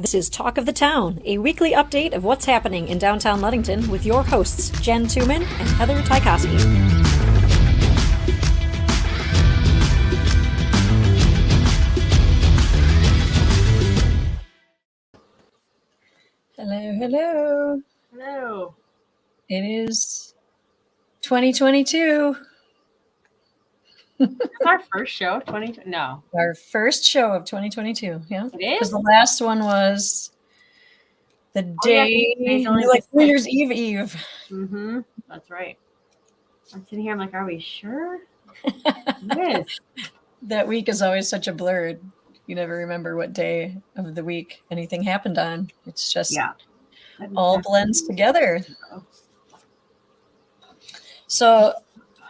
This is Talk of the Town, a weekly update of what's happening in downtown Ludington with your hosts, Jen Tuman and Heather Tykowski. Hello, hello. Hello. It is 2022. It's our first show of 2020. No. Our first show of 2022. Yeah. It is? Because the last one was the day, like New Year's Eve. Mm-hmm. That's right. I'm sitting here, I'm like, are we sure? It is. That week is always such a blur. You never remember what day of the week anything happened on. It's just all blends together. So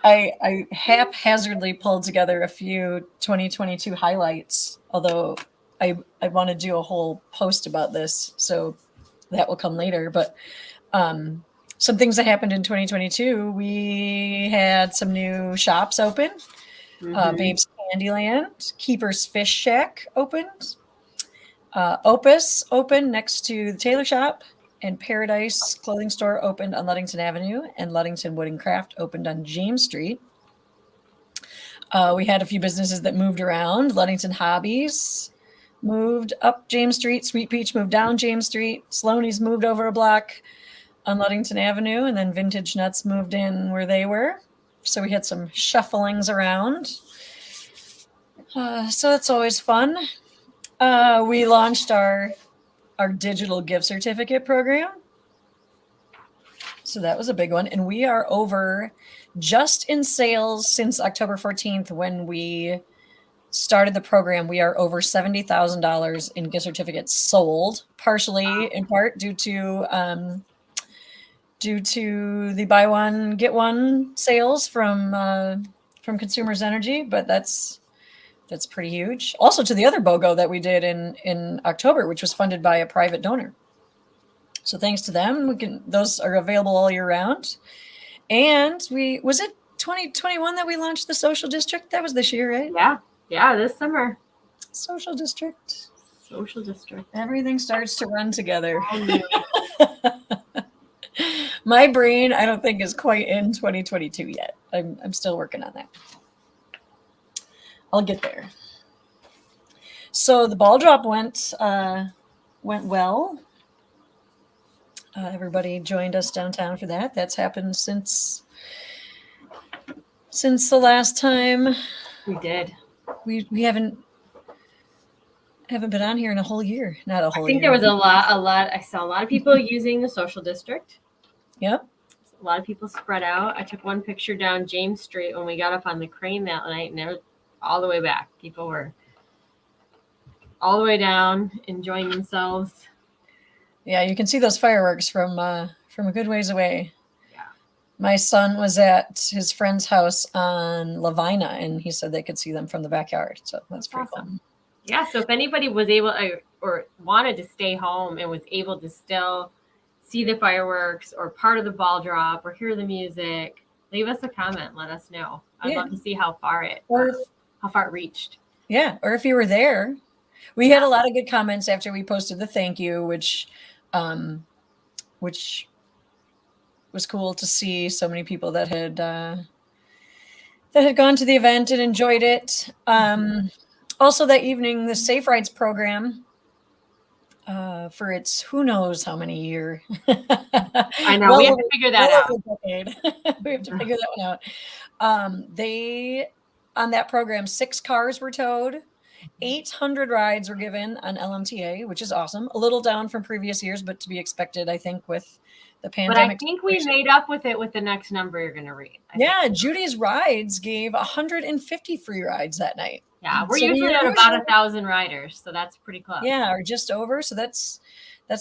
I haphazardly pulled together a few 2022 highlights, although I want to do a whole post about this, so that will come later. But some things that happened in 2022, we had some new shops open. Babe's Candyland, Keeper's Fish Shack opened. Opus opened next to the tailor shop, and Paradise Clothing Store opened on Ludington Avenue, and Ludington Wood and Craft opened on James Street. We had a few businesses that moved around. Ludington Hobbies moved up James Street. Sweet Peach moved down James Street. Sloaney's moved over a block on Ludington Avenue, and then Vintage Nuts moved in where they were. So we had some shufflings around. So it's always fun. We launched our digital gift certificate program. So that was a big one. And we are over, just in sales since October 14th, when we started the program, we are over $70,000 in gift certificates sold, partially in part due to the buy one, get one sales from Consumers Energy, but that's pretty huge. Also to the other BOGO that we did in October, which was funded by a private donor. So thanks to them, those are available all year round. And was it 2021 that we launched the social district? That was this year, right? Yeah, this summer. Social district. Everything starts to run together. My brain, I don't think, is quite in 2022 yet. I'm still working on that. I'll get there. So the ball drop went well. Everybody joined us downtown for that. That's happened since the last time we did. We haven't been on here in a whole year. Not a whole year. I think there was a lot. I saw a lot of people using the social district. Yep. A lot of people spread out. I took one picture down James Street when we got up on the crane that night, and all the way back, people were all the way down enjoying themselves. Yeah, you can see those fireworks from a good ways away. Yeah. My son was at his friend's house on Lavina, and he said they could see them from the backyard. So that's pretty awesome. Fun. Yeah, so if anybody was able or wanted to stay home and was able to still see the fireworks or part of the ball drop or hear the music, leave us a comment. Let us know. I'd love to see how far it reached. Yeah, or if you were there. We had a lot of good comments after we posted the thank you, which was cool to see so many people that had gone to the event and enjoyed it. Also that evening, the Safe Rides program, for its who knows how many year. I know, we have to figure that out. We have to figure that one out. On that program, 6 cars were towed. 800 rides were given on LMTA, which is awesome. A little down from previous years, but to be expected, I think, with the pandemic. But I think we made up with it with the next number you're going to read. Judy's Rides gave 150 free rides that night. Yeah, we're usually at about 1,000 riders, so that's pretty close. Yeah, or just over, so that's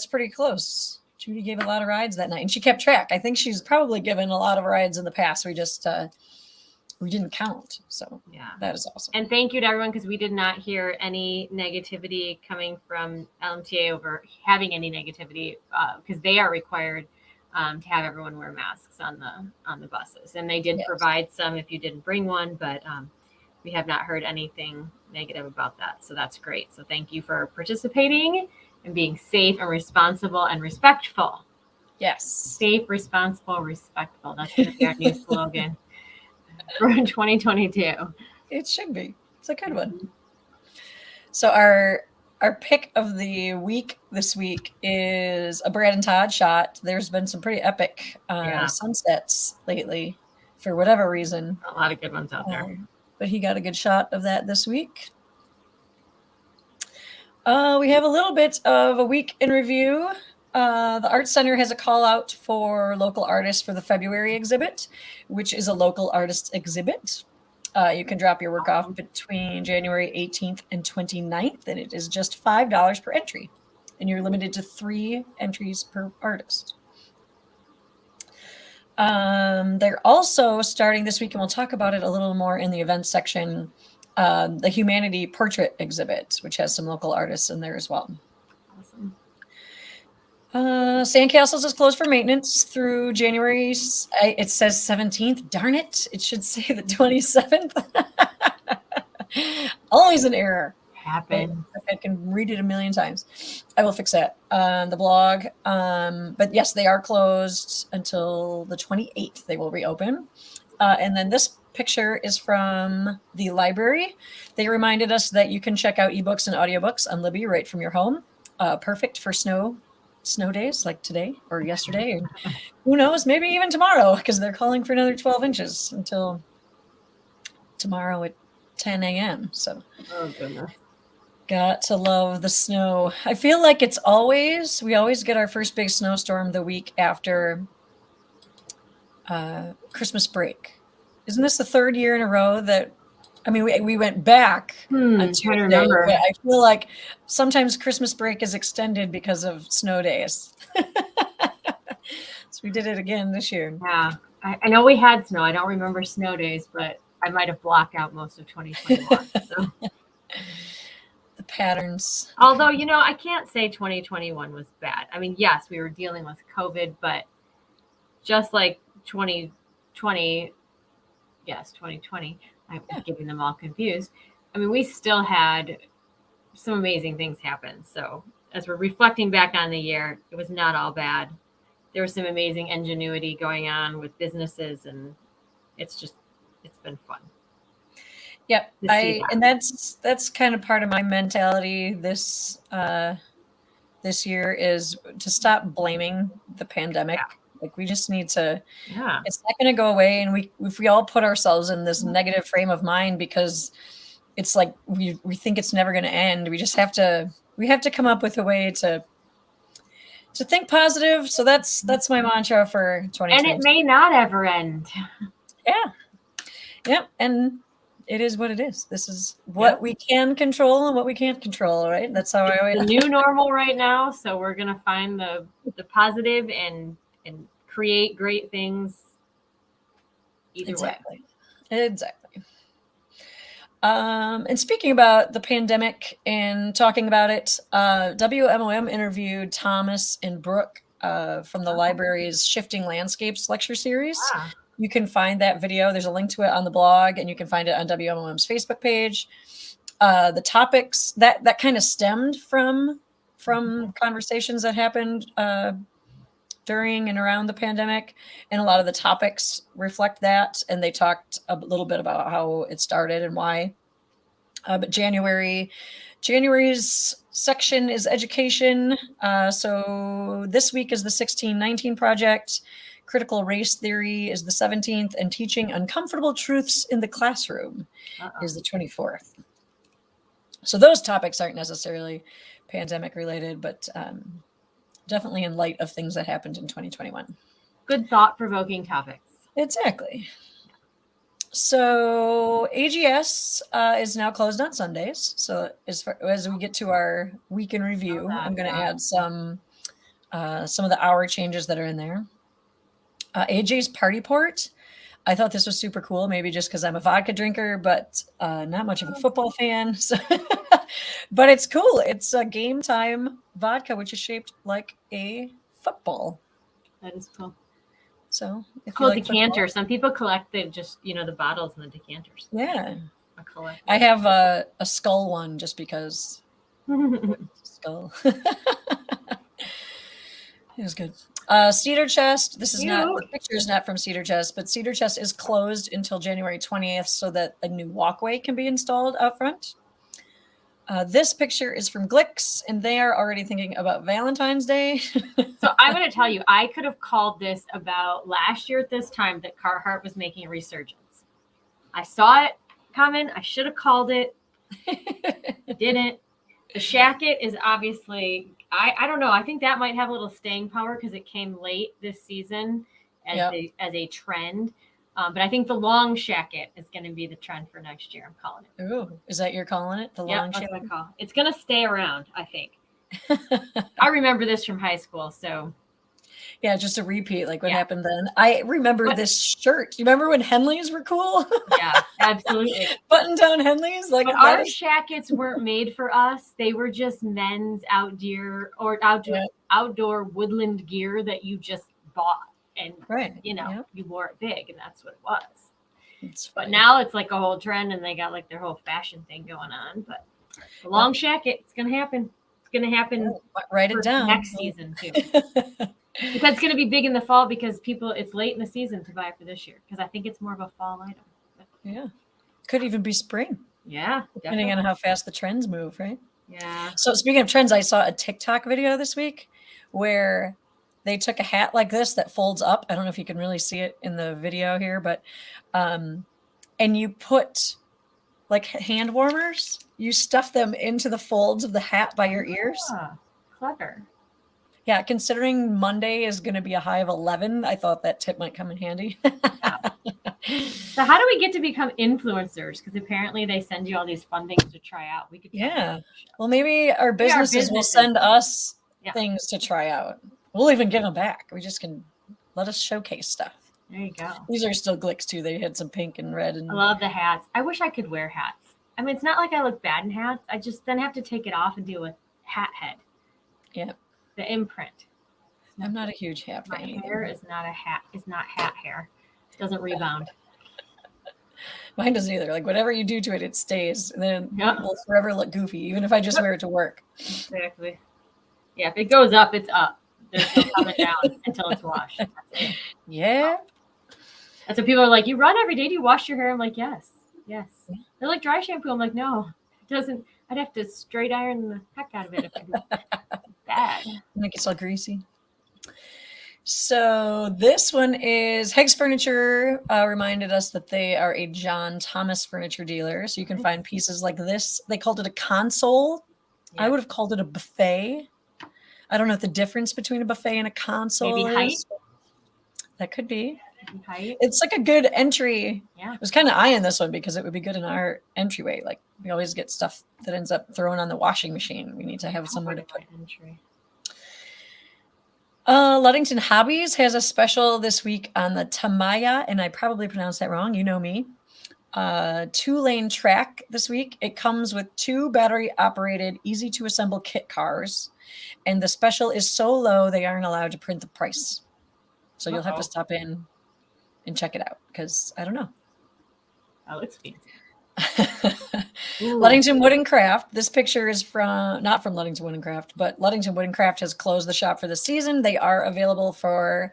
pretty close. Judy gave a lot of rides that night, and she kept track. I think she's probably given a lot of rides in the past. We just we didn't count. So yeah, that is awesome. And thank you to everyone, because we did not hear any negativity coming from LMTA over having any negativity, because they are required to have everyone wear masks on the buses. And they did provide some if you didn't bring one, but we have not heard anything negative about that. So that's great. So thank you for participating and being safe and responsible and respectful. Yes. Safe, responsible, respectful. That's going to be our new slogan for 2022. It should be. It's a good one. So our pick of the week this week is a Brad and Todd shot. There's been some pretty epic sunsets lately for whatever reason. A lot of good ones out there. But he got a good shot of that this week. We have a little bit of a week in review. The Art Center has a call out for local artists for the February exhibit, which is a local artist exhibit. You can drop your work off between January 18th and 29th, and it is just $5 per entry. And you're limited to 3 entries per artist. They're also starting this week, and we'll talk about it a little more in the events section, the Humanity Portrait exhibit, which has some local artists in there as well. Awesome. Sandcastles is closed for maintenance through January. It says 17th. Darn it. It should say the 27th. Always an error. Happens. I can read it a million times. I will fix that on the blog. But yes, they are closed until the 28th. They will reopen. And then this picture is from the library. They reminded us that you can check out ebooks and audiobooks on Libby right from your home. Perfect for snow days like today or yesterday, and who knows, maybe even tomorrow, because they're calling for another 12 inches until tomorrow at 10 a.m. So, oh goodness, got to love the snow. I feel like we always get our first big snowstorm the week after Christmas break. Isn't this the 3rd year in a row that? I mean, we went back on Tuesday, but I feel like sometimes Christmas break is extended because of snow days. So we did it again this year. Yeah, I know we had snow. I don't remember snow days, but I might have blocked out most of 2021. So. The patterns. Although, I can't say 2021 was bad. I mean, yes, we were dealing with COVID, but just like 2020, I'm getting them all confused. I mean, we still had some amazing things happen. So as we're reflecting back on the year, it was not all bad. There was some amazing ingenuity going on with businesses, and it's been fun. Yep. And that's kind of part of my mentality this year is to stop blaming the pandemic. Yeah. Like we just need to, it's not going to go away. And if we all put ourselves in this negative frame of mind, because it's like, we think it's never going to end. We have to come up with a way to think positive. So that's my mantra for 2020. And it may not ever end. Yeah. Yep. And it is what it is. This is what we can control and what we can't control. Right. That's how I always. The new normal right now. So we're going to find the positive and create great things either way. Exactly. And speaking about the pandemic and talking about it, WMOM interviewed Thomas and Brooke from the library's Shifting Landscapes lecture series. You can find that video. There's a link to it on the blog, and you can find it on WMOM's Facebook page. The topics that kind of stemmed from conversations that happened during and around the pandemic, and a lot of the topics reflect that. And they talked a little bit about how it started and why. But January's section is education. So this week is the 1619 project. Critical race theory is the 17th, and teaching uncomfortable truths in the classroom is the 24th. So those topics aren't necessarily pandemic related, but definitely in light of things that happened in 2021. Good thought-provoking topics. Exactly. So AGS is now closed on Sundays. So as we get to our week in review, I'm going to add some of the hour changes that are in there. AJ's Party Port. I thought this was super cool, maybe just because I'm a vodka drinker, but not much of a football fan. So but it's cool. It's a game time vodka, which is shaped like a football. That is cool. So it's called decanter. Some people collect the bottles and the decanters. Yeah. I have a skull one just because. skull. It was good. Cedar Chest. This is not, the picture is not from Cedar Chest, but Cedar Chest is closed until January 20th so that a new walkway can be installed out front. This picture is from Glicks, and they are already thinking about Valentine's Day. So I'm going to tell you, I could have called this about last year at this time that Carhartt was making a resurgence. I saw it coming. I should have called it. Didn't. The Shacket is obviously, I don't know. I think that might have a little staying power because it came late this season as a trend. But I think the long Shacket is going to be the trend for next year. I'm calling it. Ooh, is that you're calling it? The long that's Shacket? what I call it. It's going to stay around, I think. I remember this from high school, so. Yeah, just a repeat, like what happened then. I remember this shirt. You remember when Henleys were cool? Yeah, absolutely. Button-down Henleys, like but our Shackets weren't made for us. They were just men's outdoor woodland gear that you just bought, and you wore it big, and that's what it was. But now it's like a whole trend, and they got like their whole fashion thing going on. But the long Shacket, it's gonna happen. It's gonna happen. Write it down next season too. Because it's going to be big in the fall because it's late in the season to buy for this year because I think it's more of a fall item. Yeah. Could even be spring. Yeah. Depending on how fast the trends move, right? Yeah. So speaking of trends, I saw a TikTok video this week where they took a hat like this that folds up. I don't know if you can really see it in the video here, but and you put like hand warmers, you stuff them into the folds of the hat by your ears. Clever. Yeah, considering Monday is going to be a high of 11, I thought that tip might come in handy. So how do we get to become influencers? Because apparently they send you all these fun things to try out. We could. Well, maybe our businesses will send us things to try out. We'll even give them back. We just can let us showcase stuff. There you go. These are still Glicks too. They had some pink and red. And I love the hats. I wish I could wear hats. I mean, it's not like I look bad in hats. I just then have to take it off and deal with hat head. Yeah. The imprint. I'm not a huge hat fan. My hair is not a hat. It's not hat hair. It doesn't rebound. Mine doesn't either. Like whatever you do to it, it stays, and then it will forever look goofy, even if I just wear it to work. Exactly. Yeah, if it goes up, it's up. There's no coming down until it's washed. That's it. Yeah. That's what people are like. You run every day. Do you wash your hair? I'm like, yes. They're like dry shampoo. I'm like, no, it doesn't. I'd have to straight iron the heck out of it if I did. Bad. Make it all greasy. So this one is Hex Furniture reminded us that they are a John Thomas furniture dealer. So you can find pieces like this. They called it a console. Yeah. I would have called it a buffet. I don't know what the difference between a buffet and a console Maybe height. That could be. Height. It's like a good entry. Yeah. I was kind of eyeing this one because it would be good in our entryway. Like we always get stuff that ends up thrown on the washing machine. We need to have somewhere to put entry. Ludington Hobbies has a special this week on the Tamaya, and I probably pronounced that wrong. You know me. 2-lane track this week. It comes with 2 battery-operated, easy-to-assemble kit cars, and the special is so low they aren't allowed to print the price. So you'll have to stop in and check it out because I don't know. Oh, it's fancy. Ludington Wood and Craft. This picture is not from Ludington Wood and Craft, but Ludington Wood and Craft has closed the shop for the season. They are available for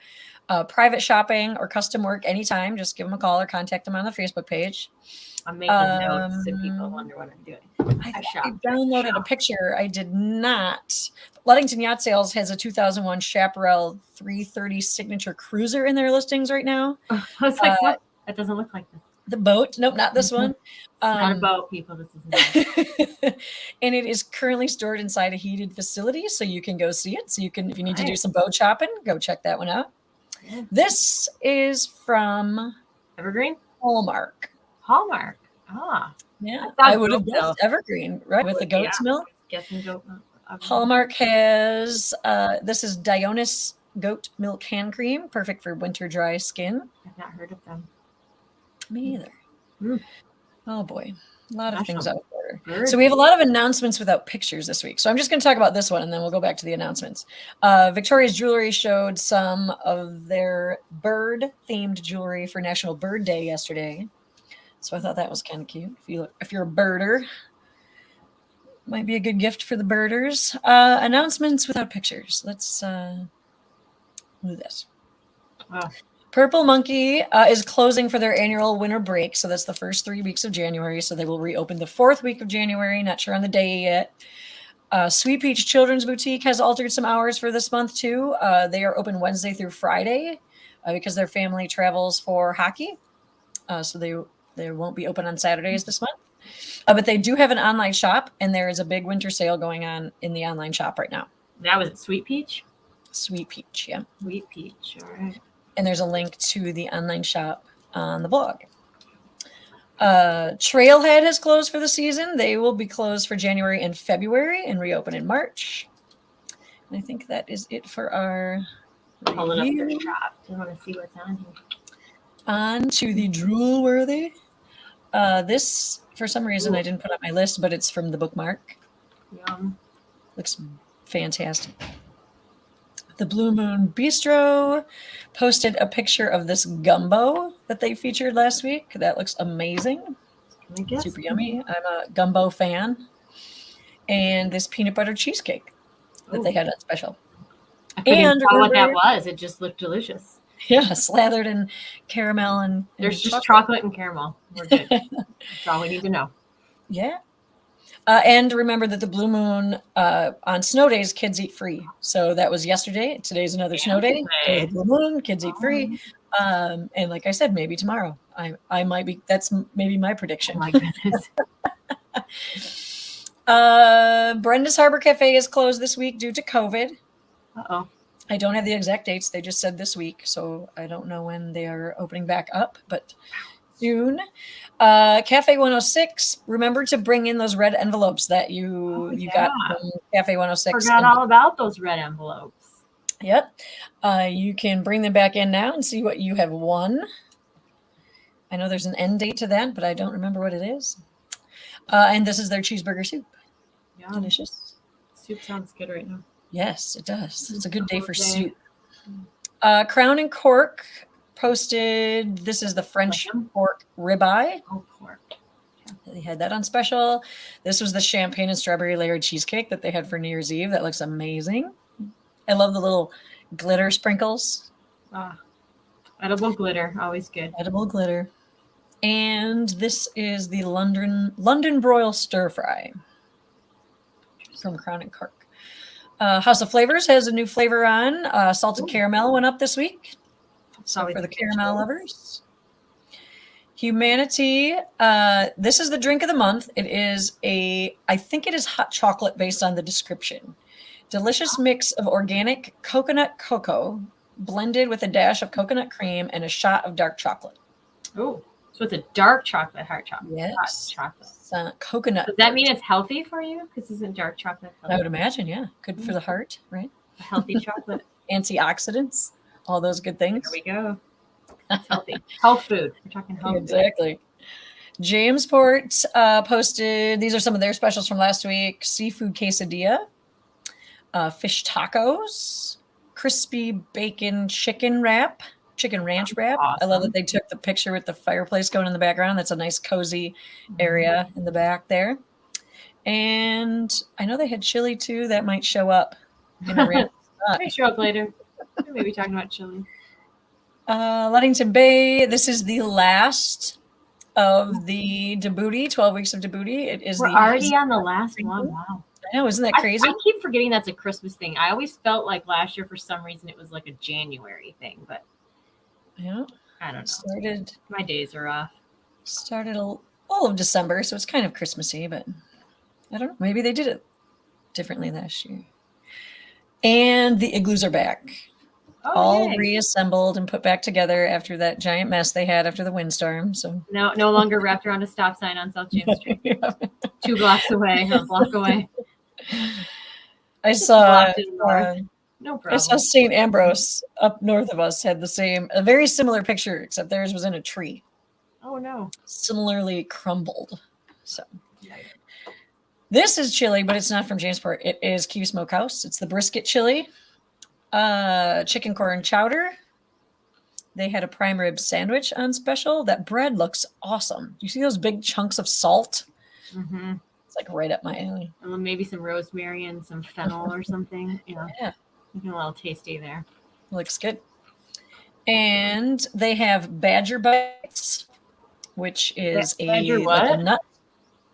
private shopping or custom work anytime. Just give them a call or contact them on the Facebook page. I'm making notes so people wonder what I'm doing. I downloaded a picture. I did not. Ludington Yacht Sales has a 2001 Chaparral 330 Signature Cruiser in their listings right now. I was like, what? That doesn't look like this. The boat. Nope, not this one. It's not a boat, people. This is not. And it is currently stored inside a heated facility, so you can go see it. So you can, if you need to do some boat shopping, go check that one out. Yeah. This is from Evergreen? Hallmark. Hallmark. Ah. Yeah. I would have guessed Evergreen, right? With the goat's milk. Guessing goat milk. Hallmark has, this is Dionys goat milk hand cream, perfect for winter dry skin. I've not heard of them. Me either. Oh boy, a lot of things out of order. So we have a lot of announcements without pictures this week. So I'm just going to talk about this one, and then we'll go back to the announcements. Victoria's Jewelry showed some of their bird-themed jewelry for National Bird Day yesterday. So I thought that was kind of cute. If you're a birder, Might be a good gift for the birders. Announcements without pictures. Let's do this. Oh. Purple Monkey is closing for their annual winter break. So that's the first 3 weeks of January. So they will reopen the 4th week of January. Not sure on the day yet. Sweet Peach Children's Boutique has altered some hours for this month too. They are open Wednesday through Friday because their family travels for hockey. So they won't be open on Saturdays this month. But they do have an online shop, and there is a big winter sale going on in the online shop right now. That was Sweet Peach? Sweet Peach, yeah. Sweet Peach, all right. And there's a link to the online shop on the blog. Trailhead has closed for the season. They will be closed for January and February and reopen in March. And I think that is it for our Pulling up review. their shop. I want to see what's on here. On to the drool worthy. This, for some reason, I didn't put on my list, but it's from the bookmark. Yum. Looks fantastic. The Blue Moon Bistro posted a picture of this gumbo that they featured last week. That looks amazing. I guess. Super yummy. I'm a gumbo fan. And this peanut butter cheesecake that they had on special. I couldn't And tell what that remember- was. It just looked delicious. Yeah, slathered in caramel and There's just chocolate and caramel. We're good. That's all we need to know. Yeah. And remember that the Blue Moon on snow days, kids eat free. So that was yesterday. Today's another snow day. Day of the Blue Moon, kids eat free. And like I said, maybe tomorrow. I might be. That's maybe my prediction. Oh my goodness. Brenda's Harbor Cafe is closed this week due to COVID. Uh-oh. I don't have the exact dates. They just said this week, so I don't know when they are opening back up, but soon. Cafe 106. Remember to bring in those red envelopes that you got from Cafe 106. Forgot all about those red envelopes. Yep. You can bring them back in now and see what you have won. I know there's an end date to that, but I don't remember what it is. And this is their cheeseburger soup. Yeah. Delicious. Soup sounds good right now. Yes, it does. It's a good day for soup. Crown and Cork posted, this is the French pork ribeye. Oh, pork. They had that on special. This was the champagne and strawberry layered cheesecake that they had for New Year's Eve. That looks amazing. I love the little glitter sprinkles. Edible glitter, always good. Edible glitter. And this is the London broil stir fry from Crown and Cork. House of Flavors has a new flavor on. Salted caramel went up this week. So for the caramel lovers. Humanity. This is the drink of the month. It is I think it is hot chocolate based on the description. Delicious mix of organic coconut cocoa blended with a dash of coconut cream and a shot of dark chocolate. Oh, so it's a dark chocolate, hot chocolate. Yes. Hot chocolate. Coconut. Does that mean it's healthy for you? Because isn't dark chocolate healthy? I would imagine, yeah. Good for the heart, right? A healthy chocolate. Antioxidants, all those good things. There we go. It's healthy. Health food. We're talking health Exactly. Jamesport posted, these are some of their specials from last week. Seafood quesadilla, fish tacos, crispy bacon chicken ranch wrap. Awesome. I love that they took the picture with the fireplace going in the background. That's a nice cozy area in the back there. And I know they had chili too. That might show up in a random spot. May show up later. Maybe talking about chili. Ludington Bay. This is the last of the Djibouti, 12 weeks of Djibouti. It is We're already on the last one. Wow. I know, isn't that crazy? I keep forgetting that's a Christmas thing. I always felt like last year for some reason it was like a January thing, but Yeah. I don't know. Started My days are off. all of December, so it's kind of Christmassy, but I don't know. Maybe they did it differently last year. And the igloos are back. All yay. reassembled and put back together after that giant mess they had after the windstorm. So No longer wrapped around a stop sign on South James Street. 2 blocks away, or a block away. I saw No I problem. saw St. Ambrose up north of us had a very similar picture, except theirs was in a tree. Oh no. Similarly crumbled. So this is chili, but it's not from Jamesport. It is Key Smokehouse. It's the brisket chili. Chicken corn chowder. They had a prime rib sandwich on special. That bread looks awesome. Do you see those big chunks of salt? Mm-hmm. It's like right up my alley. And then maybe some rosemary and some fennel or something. Yeah. Yeah, Looking a little tasty there. looks good. And they have Badger Bites, which is Badger like a what? nut.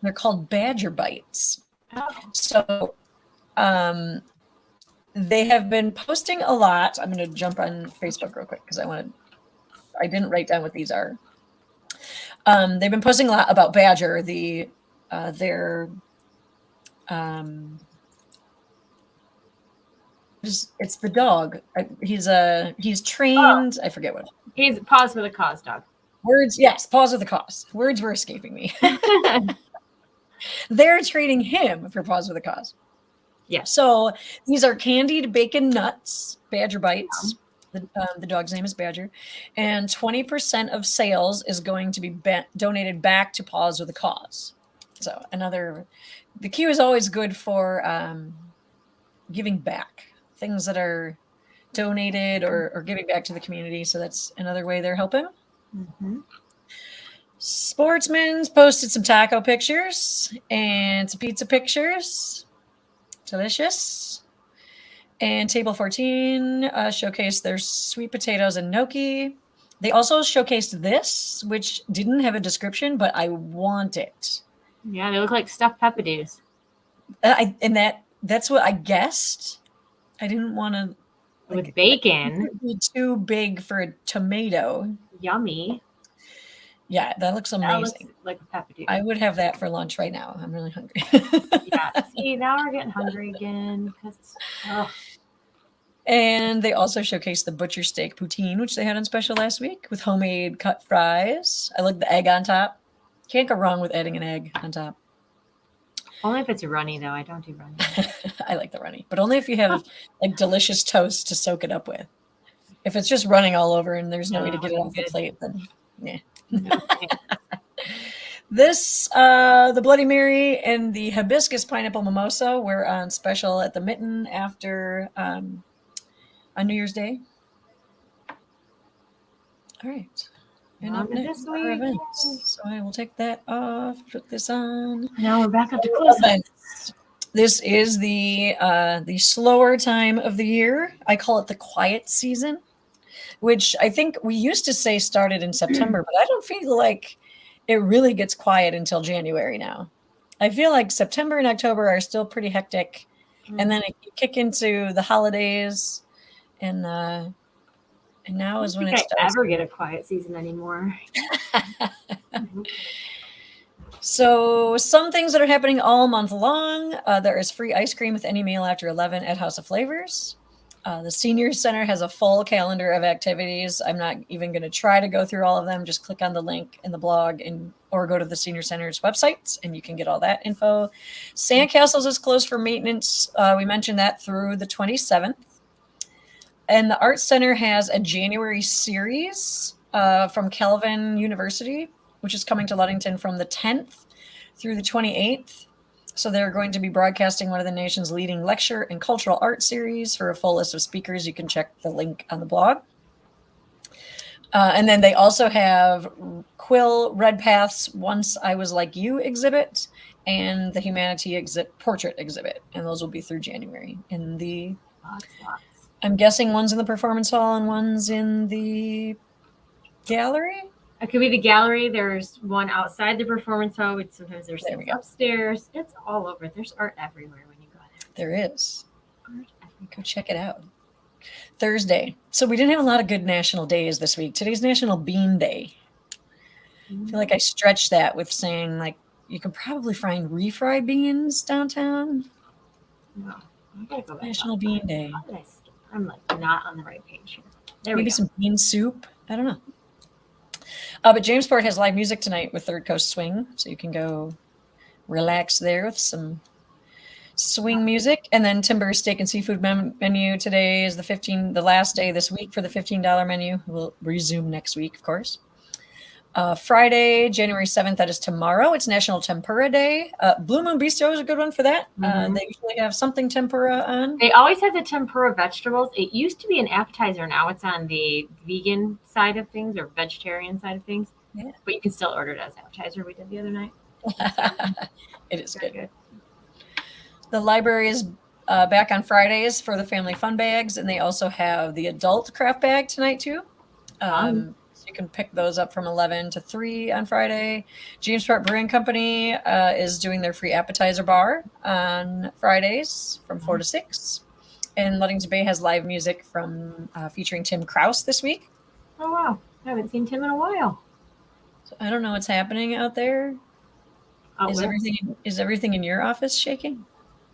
They're called Badger Bites. Oh. So they have been posting a lot. I'm going to jump on Facebook real quick because I didn't write down what these are. They've been posting a lot about Badger, it's the dog. He's trained. I forget what. He's Pause for the Cause dog. Words, yes, pause for the cause. Words were escaping me. They're training him for Pause for the Cause. Yeah. So these are candied bacon nuts, Badger Bites. The dog's name is Badger. And 20% of sales is going to be donated back to Pause for the Cause. So the Q is always good for giving back. Things that are donated or giving back to the community. So that's another way they're helping. Mm-hmm. Sportsman's posted some taco pictures and some pizza pictures. Delicious. And Table 14 showcased their sweet potatoes and gnocchi. They also showcased this, which didn't have a description, but I want it. Yeah, they look like stuffed peppadews. That's what I guessed. I didn't want to. With bacon. It would be too big for a tomato. Yummy. Yeah, that looks amazing. That looks like a peppadew. I would have that for lunch right now. I'm really hungry. Yeah. See, now we're getting hungry again. And they also showcased the butcher steak poutine, which they had on special last week with homemade cut fries. I like the egg on top. Can't go wrong with adding an egg on top. Only if it's runny, though. I don't do runny. I like the runny, but only if you have like delicious toast to soak it up with. If it's just running all over and there's no way to get it off the plate, then yeah. This, the Bloody Mary and the Hibiscus Pineapple Mimosa were on special at the Mitten after on New Year's Day. All right. And up next are our events. So I will take that off, put this on. Now we're back up to close events. This is the slower time of the year. I call it the quiet season, which I think we used to say started in September, but I don't feel like it really gets quiet until January now. I feel like September and October are still pretty hectic, and then you kick into the holidays, and now is when it starts. I ever get a quiet season anymore. So some things that are happening all month long. There is free ice cream with any meal after 11 at House of Flavors. The Senior Center has a full calendar of activities. I'm not even going to try to go through all of them. Just click on the link in the blog or go to the Senior Center's website and you can get all that info. Sandcastles is closed for maintenance. We mentioned that through the 27th. And the Art Center has a January series from Calvin University, which is coming to Ludington from the 10th through the 28th. So they're going to be broadcasting one of the nation's leading lecture and cultural art series. For a full list of speakers, you can check the link on the blog. And then they also have Quill Redpath's Once I Was Like You exhibit and the Humanity portrait exhibit. And those will be through January. I'm guessing one's in the performance hall and one's in the gallery. It could be the gallery. There's one outside the performance hall. Sometimes there's things upstairs. It's all over. There's art everywhere when you go there. There is. Go check it out. Thursday. So we didn't have a lot of good national days this week. Today's National Bean Day. I feel like I stretched that with saying like you can probably find refried beans downtown. No, I gotta go back. National Bean Day. I'm like not on the right page here. There we go. Maybe some bean soup. I don't know. But Jamesport has live music tonight with Third Coast Swing, so you can go relax there with some swing music. And then Timber's Steak and Seafood menu today is the last day this week for the $15 menu. We'll resume next week, of course. Friday, January 7th, that is tomorrow. It's National Tempura Day. Blue Moon Bistro is a good one for that. They usually have something tempura on. They always have the tempura vegetables. It used to be an appetizer. Now it's on the vegan side of things or vegetarian side of things. Yeah. But you can still order it as appetizer. We did the other night. It is Very good. The library is back on Fridays for the family fun bags, and they also have the adult craft bag tonight too. So you can pick those up from 11 to 3 on Friday. Jamesport Brewing Company is doing their free appetizer bar on Fridays from 4 to 6. And Ludington Bay has live music from featuring Tim Kraus this week. Oh, wow. I haven't seen Tim in a while. So I don't know what's happening out there. Out where? Is everything in your office shaking?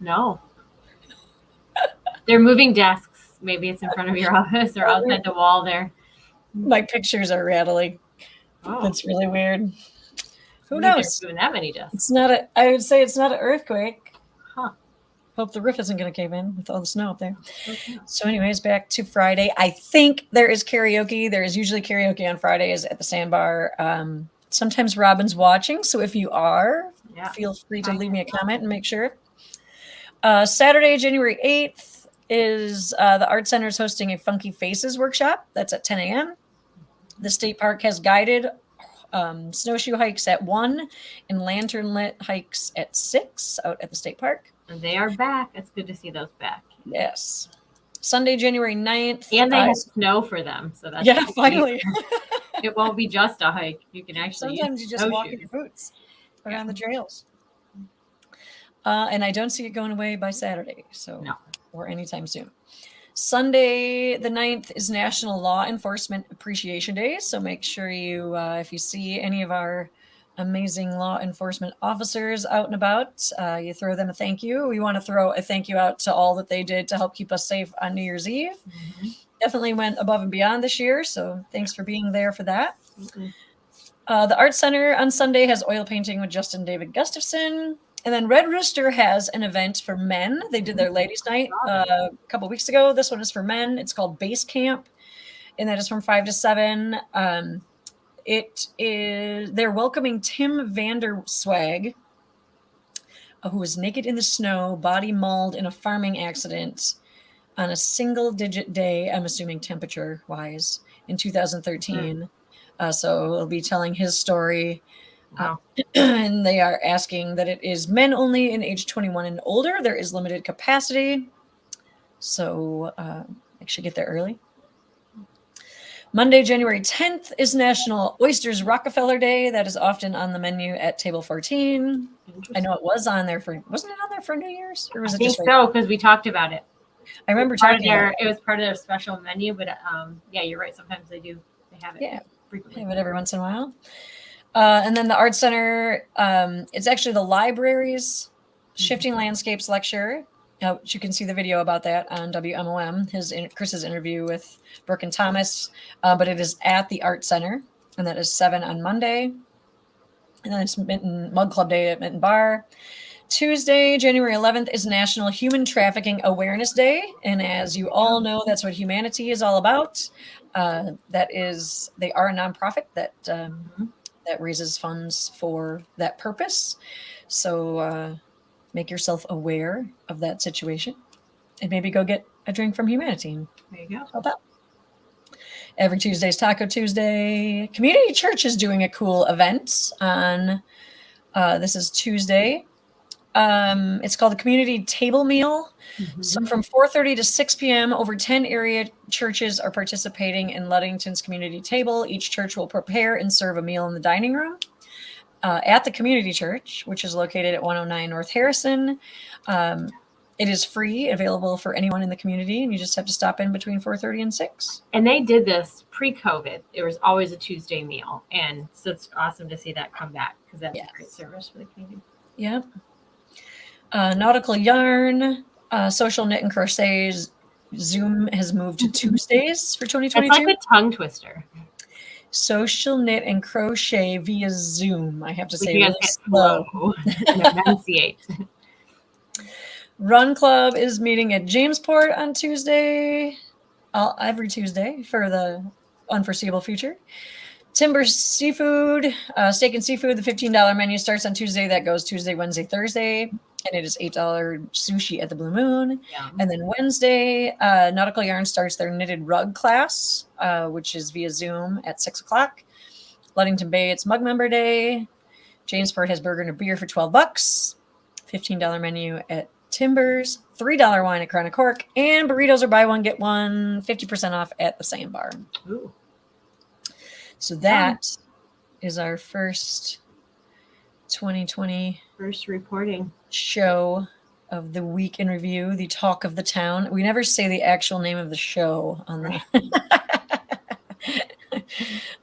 No. They're moving desks. Maybe it's in front of your office or outside the wall there. My pictures are rattling. Oh, That's really weird. Who maybe knows? they're moving that many desks. It's not a. I would say it's not an earthquake. Huh. Hope the roof isn't going to cave in with all the snow up there. Okay. So, anyways, back to Friday. I think there is karaoke. There is usually karaoke on Fridays at the Sandbar. Sometimes Robin's watching, so if you are, feel free to leave me a comment and make sure. Saturday, January 8th is the Art Center is hosting a Funky Faces workshop. That's at 10 a.m. The state park has guided snowshoe hikes at 1 and lantern lit hikes at 6 out at the state park. And they are back. It's good to see those back. Yes. Sunday, January 9th. And they have snow for them. So that's finally. It won't be just a hike. You can actually sometimes you just walk in your boots around the trails. And I don't see it going away by Saturday, or anytime soon. Sunday, the 9th, is National Law Enforcement Appreciation Day. So make sure you, if you see any of our amazing law enforcement officers out and about, you throw them a thank you. We want to throw a thank you out to all that they did to help keep us safe on New Year's Eve. Mm-hmm. Definitely went above and beyond this year. So thanks for being there for that. Mm-hmm. The Art Center on Sunday has oil painting with Justin David Gustafson. And then Red Rooster has an event for men. They did their ladies' night a couple weeks ago. This one is for men. It's called Base Camp, and that is from 5 to 7. They're welcoming Tim Vanderswag, who was naked in the snow, body mauled in a farming accident on a single-digit day, I'm assuming temperature-wise, in 2013. So he'll be telling his story. Wow. And they are asking that it is men only in age 21 and older. There is limited capacity. So make sure you get there early. Monday, January 10th is National Oysters Rockefeller Day. That is often on the menu at table 14. I know it was on there wasn't it on there for New Year's? Or was it just so, because we talked about it. I remember talking about it. It was part of their special menu, but yeah, you're right. Sometimes they have it frequently. Have it every once in a while. And then the Art Center, it's actually the library's Shifting Landscapes lecture. You can see the video about that on WMOM, Chris's interview with Brooke and Thomas. But it is at the Art Center, and that is 7 on Monday. And then it's Mug Club Day at Minton Bar. Tuesday, January 11th, is National Human Trafficking Awareness Day. And as you all know, that's what humanity is all about. They are a nonprofit that raises funds for that purpose. So make yourself aware of that situation and maybe go get a drink from humanity. There you go. Help out. Every Tuesday is Taco Tuesday. Community Church is doing a cool event on, this is Tuesday. It's called the Community Table Meal. Mm-hmm. So from 4:30 to 6 p.m., over 10 area churches are participating in Ludington's Community Table. Each church will prepare and serve a meal in the dining room at the Community Church, which is located at 109 North Harrison. It is free, available for anyone in the community, and you just have to stop in between 4:30 and 6. And they did this pre-COVID. There was always a Tuesday meal, and so it's awesome to see that come back because that's a great service for the community. Yep. Nautical Yarn, Social Knit and Crochet Zoom has moved to Tuesdays for 2022. It's like a tongue twister. Social Knit and Crochet via Zoom. I have to say really slow. Enunciate. Run Club is meeting at Jamesport on Tuesday, every Tuesday for the unforeseeable future. Timber Seafood, Steak and Seafood, the $15 menu starts on Tuesday. That goes Tuesday, Wednesday, Thursday. And it is $8 sushi at the Blue Moon. Yeah. And then Wednesday, Nautical Yarn starts their knitted rug class, which is via Zoom at 6 o'clock. Ludington Bay, it's Mug Member Day. Jamesport has burger and a beer for $12. $15 menu at Timbers. $3 wine at Crown of Cork. And burritos are buy one, get one, 50% off at the Sandbar. Ooh. So that is our first 2020 First reporting show of the week in review, the talk of the town. We never say the actual name of the show on the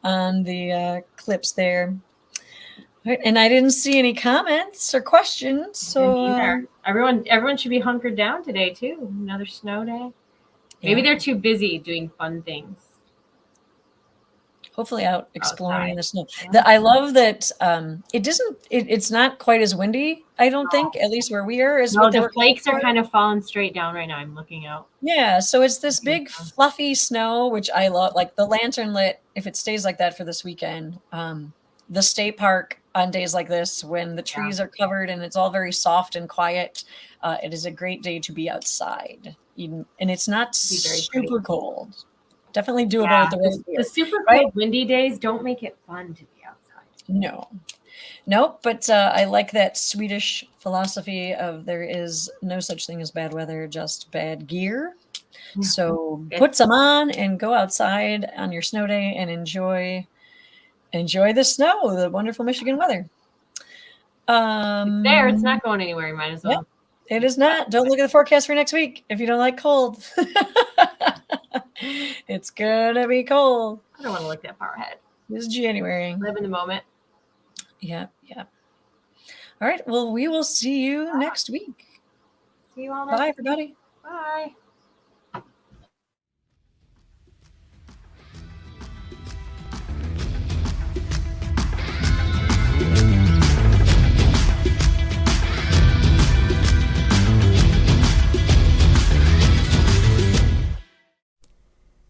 on the clips there. Right, and I didn't see any comments or questions. So everyone should be hunkered down today too. Another snow day. Maybe they're too busy doing fun things. Hopefully out exploring in the snow. I love that it's not quite as windy, I don't think, at least where we are. The flakes are kind of falling straight down right now. I'm looking out. Yeah, so it's this big fluffy snow, which I love. Like the lantern lit, if it stays like that for this weekend, the state park on days like this, when the trees are covered and it's all very soft and quiet, it is a great day to be outside. And it's not super cold. Definitely doable with the weather. The super cold, windy days don't make it fun to be outside. No, but I like that Swedish philosophy of there is no such thing as bad weather, just bad gear. Yeah. So put some on and go outside on your snow day and enjoy the snow, the wonderful Michigan weather. It's there. It's not going anywhere. You might as well. Yeah, it is not. Don't look at the forecast for next week if you don't like cold. It's gonna be cold. I don't want to look that far ahead. This is January. Live in the moment. Yeah. All right. Well, we will see you next week. See you all. Bye, everybody. Bye.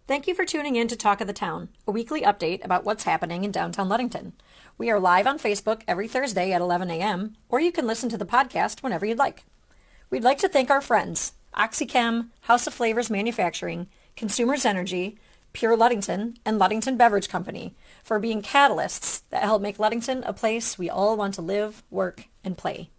Thank you for tuning in to Talk of the Town, a weekly update about what's happening in downtown Ludington. We are live on Facebook every Thursday at 11 a.m., or you can listen to the podcast whenever you'd like. We'd like to thank our friends, OxyChem, House of Flavors Manufacturing, Consumers Energy, Pure Ludington, and Ludington Beverage Company for being catalysts that help make Ludington a place we all want to live, work, and play.